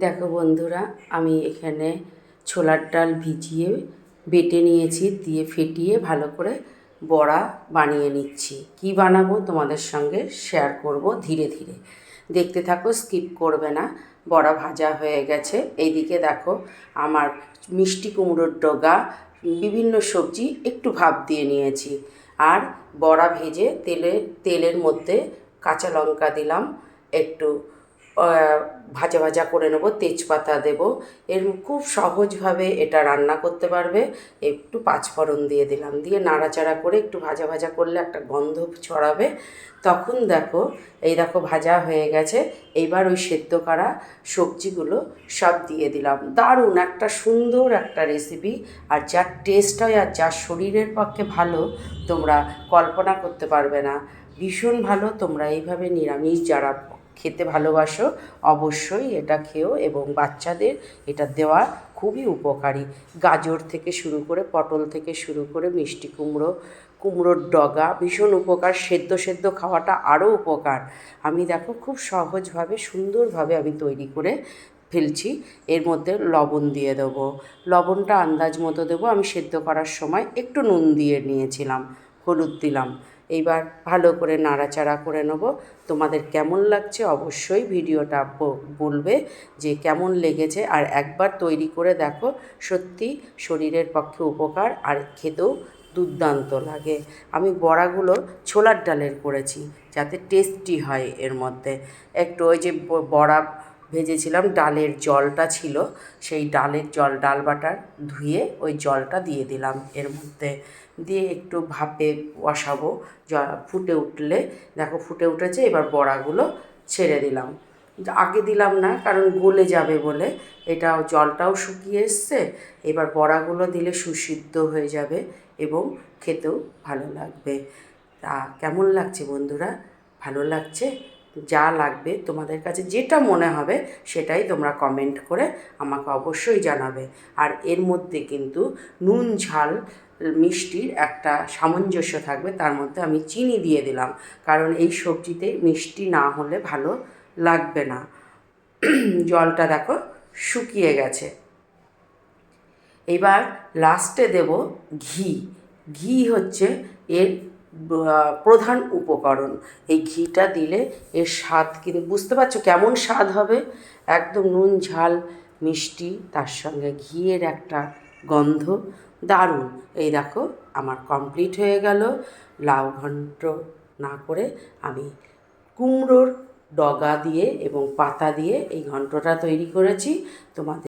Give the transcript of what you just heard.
দেখো বন্ধুরা, আমি এখানে ছোলার ডাল ভিজিয়ে বেটে নিয়েছি, দিয়ে ফেটিয়ে ভালো করে বড়া বানিয়ে নিচ্ছি। কি বানাবো তোমাদের সঙ্গে শেয়ার করব ধীরে ধীরে, দেখতে থাকো, স্কিপ করবে না। বড়া ভাজা হয়ে গেছে। এইদিকে দেখো আমার মিষ্টি কুমড়োর ডগা, বিভিন্ন সবজি একটু ভাপ দিয়ে নিয়েছি। আর বড়া ভেজে তেলের মধ্যে কাঁচা লঙ্কা দিলাম, একটু ভাজা ভাজা করে নেব, তেজপাতা দেব। এর খুব সহজভাবে এটা রান্না করতে পারবে। একটু পাঁচফোড়ন দিয়ে দিলাম, দিয়ে নাড়াচাড়া করে একটু ভাজা ভাজা করলে একটা গন্ধ ছড়াবে। তখন দেখো, এই দেখো ভাজা হয়ে গেছে। এইবার ওই সেদ্ধ করা সবজিগুলো সব দিয়ে দিলাম। দারুণ একটা সুন্দর একটা রেসিপি, আর যার টেস্ট হয় আর যার শরীরের পক্ষে ভালো তোমরা কল্পনা করতে পারবে না। ভীষণ ভালো। তোমরা এইভাবে নিরামিষ যারা খেতে ভালোবাসো অবশ্যই এটা খেও, এবং বাচ্চাদের এটা দেওয়া খুবই উপকারী। গাজর থেকে শুরু করে, পটল থেকে শুরু করে, মিষ্টি কুমড়ো, কুমড়োর ডগা ভীষণ উপকার। সেদ্ধ খাওয়াটা আরও উপকার। আমি দেখো খুব সহজভাবে সুন্দরভাবে আমি তৈরি করে ফেলছি। এর মধ্যে লবণ দিয়ে দেবো, লবণটা আন্দাজ মতো দেবো। আমি সেদ্ধ করার সময় একটু নুন দিয়ে নিয়েছিলাম, হলুদ দিলাম। এইবার ভালো করে নাড়াচাড়া করে নেব। তোমাদের কেমন লাগছে অবশ্যই ভিডিওটা বলবে যে কেমন লেগেছে। আর একবার তৈরি করে দেখো, সত্যি শরীরের পক্ষে উপকার, আর খেতেও দুর্দান্ত লাগে। আমি বড়াগুলো ছোলার ডালের করেছি যাতে টেস্টি হয়। এর মধ্যে একটু ওই যে বড়া ভেজেছিলাম, ডালের জলটা ছিল, সেই ডালের জল, ডাল বাটার ধুয়ে ওই জলটা দিয়ে দিলাম এর মধ্যে, দিয়ে একটু ভাপে বসাবো। ফুটে উঠলে দেখো ফুটে উঠেছে, এবার বড়াগুলো ছেড়ে দিলাম। আগে দিলাম না, কারণ গলে যাবে বলে। এটাও জলটাও শুকিয়ে এসছে। এবার বড়াগুলো দিলে সুসিদ্ধ হয়ে যাবে এবং খেতেও ভালো লাগবে। তা কেমন লাগছে বন্ধুরা? ভালো লাগছে? যা লাগবে তোমাদের কাছে যেটা মনে হবে সেটাই তোমরা কমেন্ট করে আমাকে অবশ্যই জানাবে। আর এর মধ্যে কিন্তু নুন ঝাল মিষ্টির একটা সামঞ্জস্য থাকবে। তার মধ্যে আমি চিনি দিয়ে দিলাম, কারণ এই সবজিতে মিষ্টি না হলে ভালো লাগবে না। জলটা দেখো শুকিয়ে গেছে। এবার লাস্টে দেব ঘি। ঘি হচ্ছে এর প্রধান উপকরণ। এই ঘিটা দিলে এর স্বাদ কিন্তু বুঝতে পারছো কেমন স্বাদ হবে। একদম নুন ঝাল মিষ্টি, তার সঙ্গে ঘিয়ের একটা গন্ধ, দারুণ। এই দেখো আমার কমপ্লিট হয়ে গেল। লাউ ঘন্ট না করে আমি কুমড়োর ডগা দিয়ে এবং পাতা দিয়ে এই ঘন্টটা তৈরি করেছি। তোমাদের